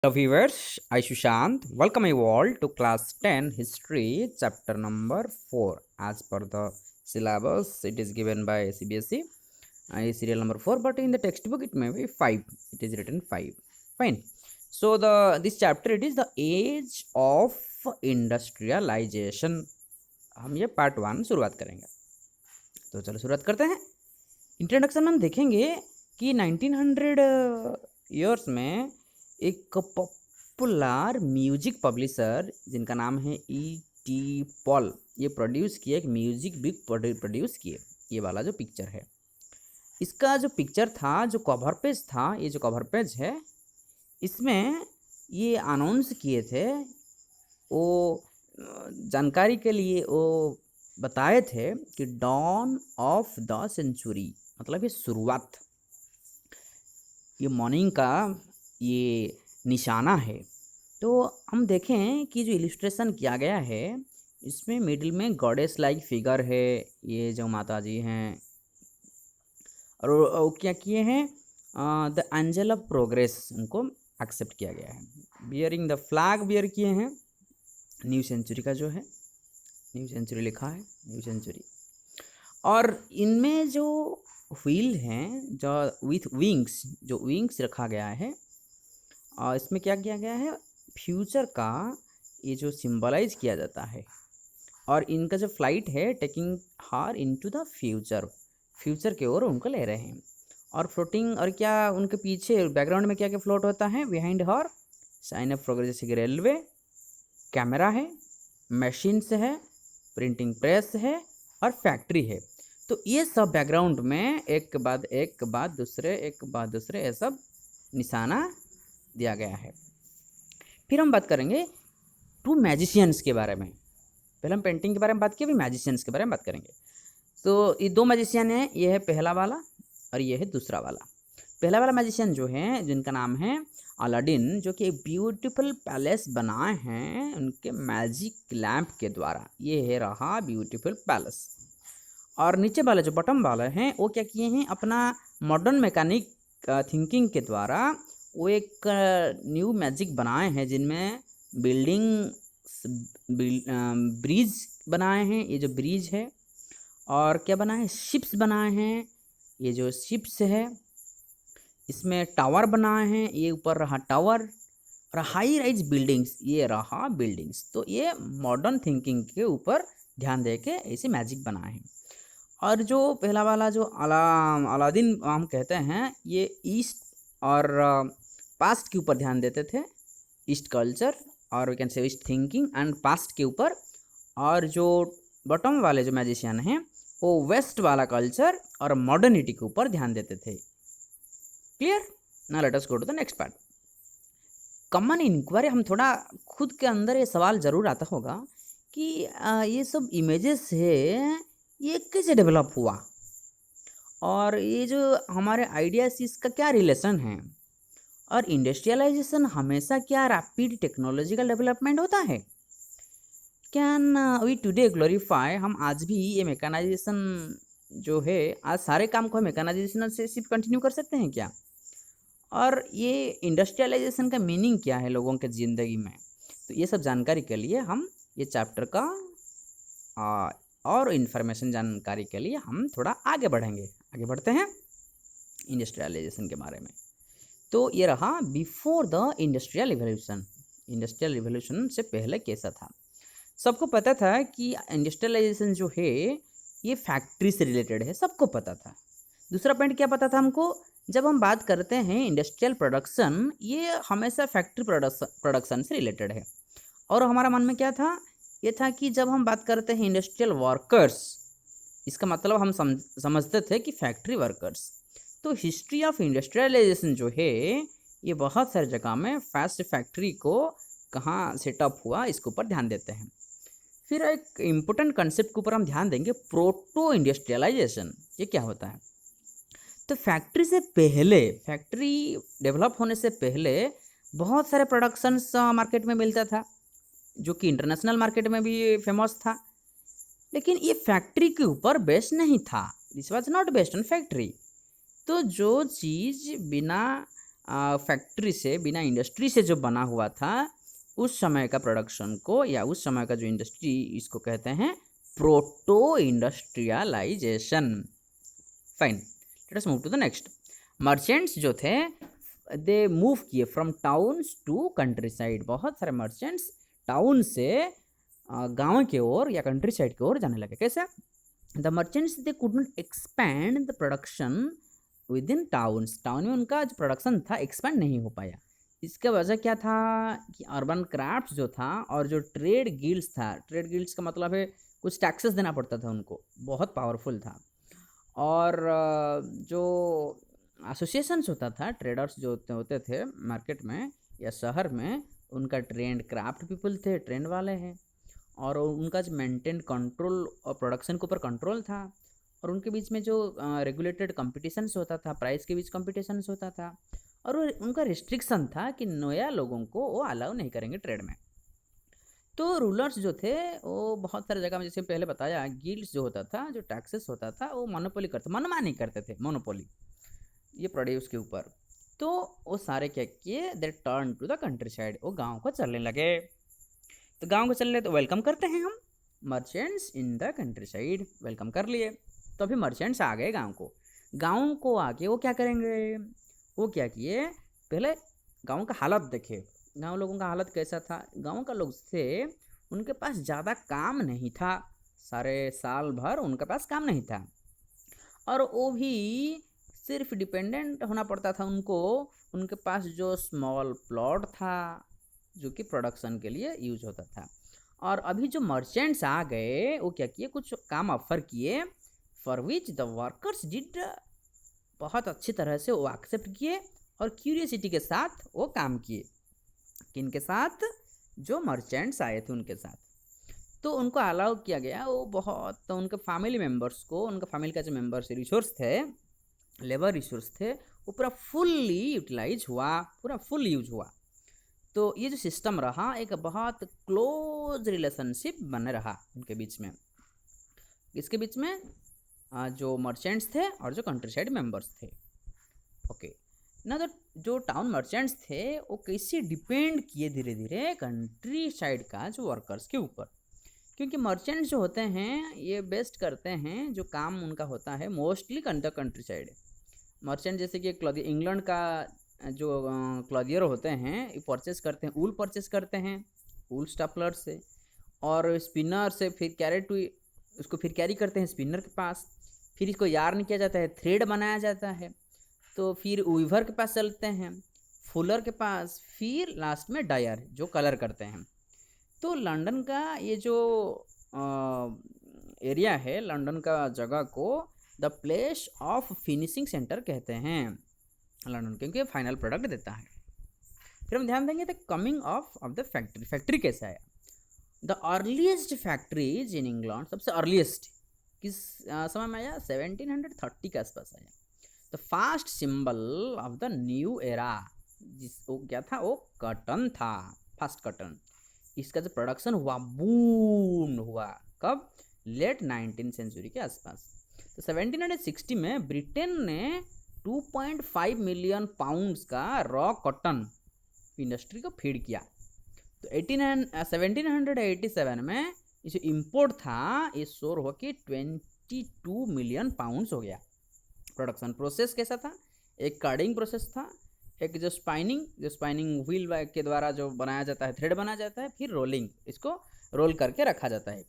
Hello viewers, I Sushant. Welcome you all to class 10 history chapter number 4. As per the syllabus, it is given by CBSE. Serial number 4, but in the textbook it may be 5. It is written 5. Fine. So this chapter it is the age of industrialization. हम ये part 1 शुरुआत करेंगे. तो चलो शुरुआत करते हैं. Introduction में हम देखेंगे कि 1900 ईयर्स में एक पॉपुलर म्यूजिक पब्लिशर जिनका नाम है E.T. पॉल, ये प्रोड्यूस किए, एक म्यूजिक बुक प्रोड्यूस किए. ये वाला जो पिक्चर है, इसका जो पिक्चर था, जो कवर पेज था, ये जो कवर पेज है, इसमें ये अनाउंस किए थे, वो जानकारी के लिए वो बताए थे कि डॉन ऑफ द सेंचुरी, मतलब ये शुरुआत, ये मॉर्निंग का ये निशाना है. तो हम देखें कि जो इलिस्ट्रेशन किया गया है, इसमें मिडिल में गॉडेस लाइक फिगर है, ये जो माता जी हैं, और वो क्या किए हैं, द एंजल ऑफ प्रोग्रेस, उनको एक्सेप्ट किया गया है. बियरिंग द फ्लैग बियर किए हैं, न्यू सेंचुरी का जो है, न्यू सेंचुरी लिखा है, न्यू सेंचुरी. और इनमें जो व्हील हैं, जो विथ विंग्स, जो विंग्स रखा गया है, और इसमें क्या किया गया है, फ्यूचर का ये जो सिंबलाइज किया जाता है. और इनका जो फ्लाइट है, टेकिंग हार इनटू द फ्यूचर, फ्यूचर की ओर उनको ले रहे हैं. और फ्लोटिंग, और क्या उनके पीछे बैकग्राउंड में क्या क्या फ्लोट होता है, बिहाइंड हर साइन ऑफ प्रोग्रेस, जैसे कि रेलवे, कैमरा है, मशीन्स है, प्रिंटिंग प्रेस है, और फैक्ट्री है. तो ये सब बैकग्राउंड में एक के बाद दूसरे ये सब निशाना दिया गया है. फिर हम बात करेंगे टू मैजिशियंस के बारे में. पहले हम पेंटिंग के बारे में बात की, अभी मैजिशियंस के बारे में बात करेंगे. तो ये दो मैजिशियन हैं, ये है पहला वाला और ये है दूसरा वाला. पहला वाला मैजिशियन जो है, जिनका नाम है अलादीन, जो कि एक ब्यूटीफुल पैलेस बनाए हैं उनके मैजिक लैम्प के द्वारा. ये है रहा ब्यूटीफुल पैलेस. और नीचे वाले जो बटन वाले हैं, वो क्या किए हैं, अपना मॉडर्न मैकेनिक थिंकिंग के द्वारा वो एक न्यू मैजिक बनाए हैं, जिनमें बिल्डिंग, ब्रिज बनाए हैं, ये जो ब्रिज है, और क्या बनाए हैं, शिप्स बनाए हैं, ये जो शिप्स है, इसमें टावर बनाए हैं, ये ऊपर रहा टावर, और हाई राइज बिल्डिंग्स, ये रहा बिल्डिंग्स. तो ये मॉडर्न थिंकिंग के ऊपर ध्यान दे के ऐसे मैजिक बनाए हैं. और जो पहला वाला जो अलादीन हम कहते हैं, ये ईस्ट और पास्ट के ऊपर ध्यान देते थे, ईस्ट कल्चर, और we can say east thinking and past के ऊपर. और जो बॉटम वाले जो मैजिशियन हैं, वो वेस्ट वाला कल्चर और मॉडर्निटी के ऊपर ध्यान देते थे. क्लियर? ना let us go to the next part. Common inquiry, हम थोड़ा खुद के अंदर ये सवाल ज़रूर आता होगा कि ये सब इमेजेस है, ये कैसे डेवलप हुआ, और ये जो हमारे आइडियाज, इसका क्या रिलेशन है, और इंडस्ट्रियलाइजेशन हमेशा क्या रैपिड टेक्नोलॉजिकल डेवलपमेंट होता है. कैन वी टुडे ग्लोरीफाई, हम आज भी ये मैकेनाइजेशन जो है, आज सारे काम को मैकेनाइजेशन से सिर्फ कंटिन्यू कर सकते हैं क्या, और ये इंडस्ट्रियलाइजेशन का मीनिंग क्या है लोगों के ज़िंदगी में. तो ये सब जानकारी के लिए हम ये चैप्टर का और इन्फॉर्मेशन जानकारी के लिए हम थोड़ा आगे बढ़ेंगे. आगे बढ़ते हैं इंडस्ट्रियलाइजेशन के बारे में. तो ये रहा before the industrial revolution. Industrial revolution से पहले कैसा था. सबको पता था कि इंडस्ट्रियलाइजेशन जो है ये फैक्ट्री से रिलेटेड है, सबको पता था. दूसरा पॉइंट क्या पता था हमको, जब हम बात करते हैं इंडस्ट्रियल प्रोडक्शन, ये हमेशा फैक्ट्री प्रोडक्शन से रिलेटेड है. और हमारा मन में क्या था, ये था कि जब हम बात करते हैं इंडस्ट्रियल वर्कर्स, इसका मतलब हम समझते थे कि फैक्ट्री वर्कर्स. तो हिस्ट्री ऑफ इंडस्ट्रियलाइजेशन जो है, ये बहुत सारी जगह में फास्ट फैक्ट्री को कहाँ सेटअप हुआ, इसके ऊपर ध्यान देते हैं. फिर एक इम्पोर्टेंट कंसेप्ट के ऊपर हम ध्यान देंगे, प्रोटो इंडस्ट्रियलाइजेशन. ये क्या होता है. तो फैक्ट्री से पहले, फैक्ट्री डेवलप होने से पहले बहुत सारे प्रोडक्शंस मार्केट में मिलता था, जो कि इंटरनेशनल मार्केट में भी फेमस था. लेकिन ये फैक्ट्री के ऊपर बेस्ड नहीं था, this was not based on factory. तो जो चीज़ बिना फैक्ट्री से, बिना इंडस्ट्री से जो बना हुआ था, उस समय का प्रोडक्शन को या उस समय का जो इंडस्ट्री, इसको कहते हैं proto industrialization. Fine, let us move to the next. Merchants जो थे दे मूव किए from towns to countryside. बहुत सारे मर्चेंट्स टाउन से गांव के ओर या कंट्री साइड की ओर जाने लगे। कैसे? The merchants they could not expand the production with in towns. Town में उनका जो प्रोडक्शन था एक्सपैंड नहीं हो पाया। इसका वजह क्या था कि अर्बन क्राफ्ट जो था और जो ट्रेड गिल्ड्स था, ट्रेड गिल्ड्स का मतलब है कुछ टैक्सेस देना पड़ता था उनको, बहुत पावरफुल था। और जो एसोसिएशंस होता था, ट्रेडर्स जो होते थे मार्केट में या शहर में, उनका ट्रेंड क्राफ्ट पीपल थे, ट्रेंड वाले हैं, और उनका जो मेंटेन कंट्रोल और प्रोडक्शन के ऊपर कंट्रोल था, और उनके बीच में जो रेगुलेटेड कंपटीशंस होता था, प्राइस के बीच कंपटीशंस होता था, और उनका रिस्ट्रिक्शन था कि नया लोगों को वो अलाउ नहीं करेंगे ट्रेड में। तो रूलर्स जो थे वो बहुत सारे जगह में, जैसे पहले बताया, गिल्ड्स जो होता था, जो टैक्सेस होता था, वो मोनोपोली करते, मनमानी करते थे, मोनोपोली ये प्रोड्यूस के ऊपर। तो वो सारे क्या किए, they turn to the countryside, वो गाँव को चलने लगे। तो गाँव को चल रहे तो वेलकम करते हैं हम merchants in the country side, welcome कर लिए। तो अभी मर्चेंट्स आ गए गाँव को। गाँव को आके वो क्या करेंगे, वो क्या किए, पहले गाँव का हालत देखे। गाँव लोगों का हालत कैसा था? गाँव का लोग थे, उनके पास ज़्यादा काम नहीं था, सारे साल भर उनके पास काम नहीं था, और वो भी सिर्फ डिपेंडेंट होना पड़ता था उनको, उनके पास जो स्मॉल प्लॉट था जो कि प्रोडक्शन के लिए यूज होता था। और अभी जो मर्चेंट्स आ गए वो क्या किए, कुछ काम ऑफर किए, for which the workers did, बहुत अच्छी तरह से वो एक्सेप्ट किए और क्यूरियसिटी के साथ वो काम किए। किनके साथ? जो मर्चेंट्स आए थे उनके साथ। तो उनको अलाउ किया गया, वो बहुत, तो उनके फैमिली मेम्बर्स को, उनका फैमिली का जो मेम्बर्स रिसोर्स थे, लेबर रिसोर्स थे, वो पूरा फुल्ली यूटिलाइज हुआ, पूरा फुल यूज हुआ। तो ये जो सिस्टम रहा, एक बहुत क्लोज रिलेशनशिप बने रहा उनके बीच में। इसके बीच में जो मर्चेंट्स थे और जो कंट्री साइड मेम्बर्स थे। ओके ना, तो जो टाउन मर्चेंट्स थे वो कैसे डिपेंड किए धीरे धीरे कंट्री साइड का जो वर्कर्स के ऊपर, क्योंकि मर्चेंट्स जो होते हैं ये बेस्ट करते हैं, जो काम उनका होता है मोस्टली कंट्री साइड। मर्चेंट जैसे कि इंग्लैंड का जो क्लॉथियर होते हैं, ये परचेस करते हैं, ऊल परचेस करते हैं, ऊल स्टफलर से, और स्पिनर से फिर उसको फिर कैरी करते हैं स्पिनर के पास, फिर इसको यार्न किया जाता है, थ्रेड बनाया जाता है, तो फिर वीवर के पास चलते हैं, फुलर के पास, फिर लास्ट में डायर जो कलर करते हैं। तो लंदन का ये जो एरिया है, लंदन का जगह को the place of finishing centre कहते हैं लंदन, क्योंकि फाइनल प्रोडक्ट देता है। फिर हम ध्यान देंगे the coming of the factory. Factory कैसे आया? The earliest factories in England, सबसे अर्लीस्ट किस समय में आया? 1730 के आसपास आया। The first symbol of the new era, वो क्या था? वो कॉटन था, फर्स्ट कॉटन। इसका जो प्रोडक्शन हुआ, बूम हुआ, कब? लेट 19th सेंचुरी के आसपास। तो 1760 में ब्रिटेन ने 2.5 मिलियन पाउंड्स का रॉ कॉटन इंडस्ट्री को फीड किया। तो 1787 में ये जो इम्पोर्ट था ये शोर हो कि 22 मिलियन पाउंड्स हो गया। प्रोडक्शन प्रोसेस कैसा था? एक कार्डिंग प्रोसेस था, एक जो स्पाइनिंग व्हील के द्वारा जो बनाया जाता है, थ्रेड बनाया जाता है, फिर रोलिंग, इसको रोल करके रखा जाता है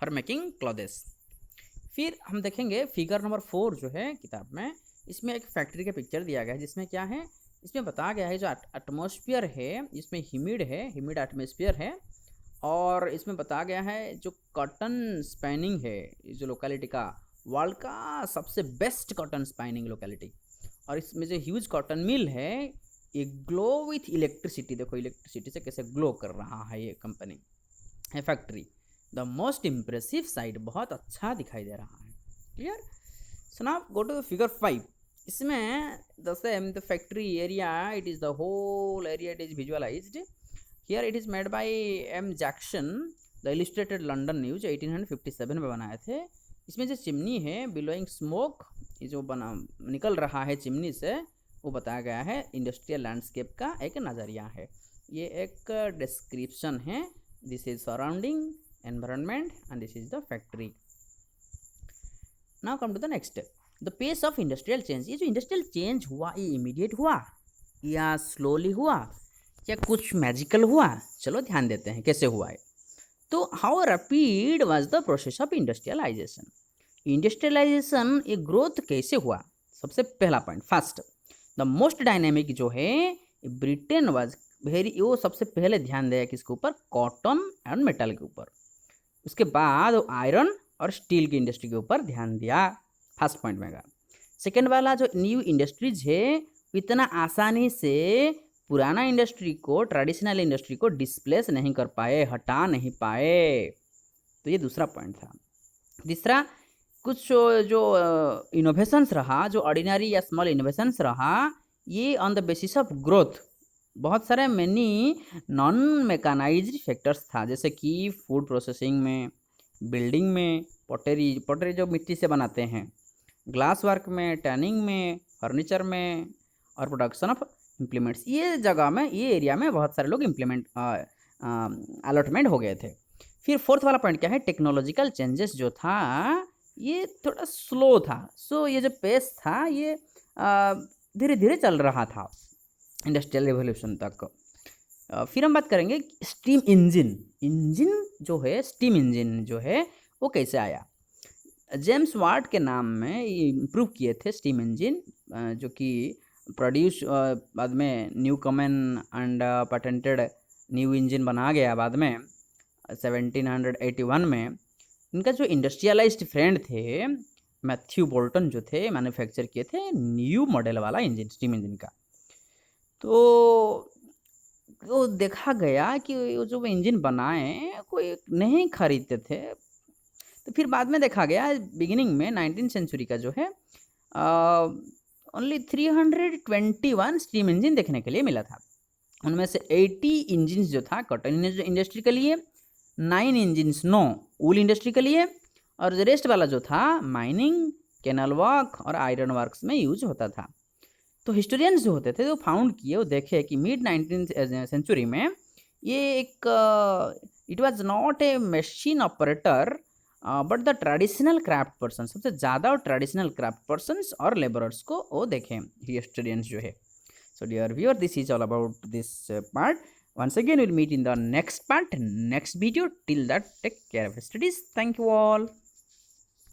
फॉर मेकिंग क्लॉथेस। फिर हम देखेंगे फिगर नंबर 4 जो है किताब में, इसमें एक फैक्ट्री का पिक्चर दिया गया है, जिसमें क्या है, इसमें बताया गया है जो एटमॉस्फेयर है इसमें ह्यूमिड एटमॉस्फेयर है, और इसमें बताया गया है जो कॉटन स्पाइनिंग है, जो लोकेलिटी का वर्ल्ड का सबसे बेस्ट कॉटन स्पाइनिंग लोकेलिटी, और इसमें जो ह्यूज कॉटन मिल है ये ग्लो विथ इलेक्ट्रिसिटी, देखो इलेक्ट्रिसिटी से कैसे ग्लो कर रहा है ये कंपनी है factory. The most impressive side, बहुत अच्छा दिखाई दे रहा है, clear. So now go to figure 5। इसमें the same the factory area, it is the whole area, it is visualized here, it is made by M Jackson, the Illustrated London News 1857 में बनाए थे। इसमें जो चिमनी है, billowing smoke, ये जो निकल रहा है चिमनी से, वो बताया गया है इंडस्ट्रियल लैंडस्केप का एक नज़रिया है। ये एक डिस्क्रिप्शन है। This is surrounding environment and this is the factory. Now come to the next, the pace of industrial change. ये जो इंडस्ट्रियल चेंज हुआ ये इमीडिएट हुआ या स्लोली हुआ या कुछ मैजिकल हुआ? चलो ध्यान देते हैं कैसे हुआ है। तो how rapid was the process of industrialization? Industrialization ये ग्रोथ कैसे हुआ? सबसे पहला point, first the most dynamic जो है ब्रिटेन वाज वेरी, वो सबसे पहले ध्यान दिया किसके ऊपर? कॉटन एंड मेटल के ऊपर। उसके बाद आयरन और स्टील की इंडस्ट्री के ऊपर ध्यान दिया, फर्स्ट पॉइंट में। सेकेंड वाला जो न्यू इंडस्ट्रीज है इतना आसानी से पुराना इंडस्ट्री को, ट्रेडिशनल इंडस्ट्री को डिस्प्लेस नहीं कर पाए, हटा नहीं पाए। तो ये दूसरा पॉइंट था। तीसरा, कुछ जो इनोवेशंस रहा, जो ऑर्डिनरी या स्मॉल इनोवेशंस रहा, ये on the basis of growth बहुत सारे मैनी नॉन मैकेनाइज्ड फैक्टर्स था, जैसे कि फूड प्रोसेसिंग में, बिल्डिंग में, पॉटरी जो मिट्टी से बनाते हैं, ग्लास वर्क में, टैनिंग में, फर्नीचर में, और प्रोडक्शन ऑफ इम्प्लीमेंट्स। ये जगह में, ये एरिया में बहुत सारे लोग इम्प्लीमेंट अलॉटमेंट हो गए थे। फिर फोर्थ वाला पॉइंट क्या है? टेक्नोलॉजिकल चेंजेस जो था ये थोड़ा स्लो था। सो ये जो पेस था ये धीरे धीरे चल रहा था इंडस्ट्रियल रिवोल्यूशन तक। फिर हम बात करेंगे स्टीम इंजन जो है, स्टीम इंजन जो है वो कैसे आया। जेम्स वाट के नाम में इम्प्रूव किए थे स्टीम इंजन, जो कि प्रोड्यूस बाद में Newcomen and patented new engine बना गया बाद में 1781 में। इनका जो इंडस्ट्रियलाइज्ड फ्रेंड थे मैथ्यू बोल्टन जो थे, मैन्युफैक्चर किए थे न्यू मॉडल वाला इंजन, स्टीम इंजन का। तो देखा गया कि वो जो इंजन बनाए कोई नहीं खरीदते थे। तो फिर बाद में देखा गया बिगिनिंग में 19th सेंचुरी का जो है ओनली 321 स्टीम इंजन देखने के लिए मिला था। उनमें से 80 इंजन जो था कॉटन इंडस्ट्री के लिए, 9 इंजन वूल इंडस्ट्री के लिए, और रेस्ट वाला जो था माइनिंग, कैनल वर्क और आयरन वर्क्स में यूज होता था। तो हिस्टोरियंस जो होते थे वो फाउंड किए, वो देखे कि मिड 19th सेंचुरी में ये एक it was not a machine operator but the traditional craft person, सबसे ज़्यादा ट्रेडिशनल क्राफ्ट पर्सन्स और लेबरर्स को वो देखें हिस्टोरियंस जो है। So dear viewer, this is all about this part. Once again, we'll meet in the next part, next video. Till that, take care of your studies. Thank you all.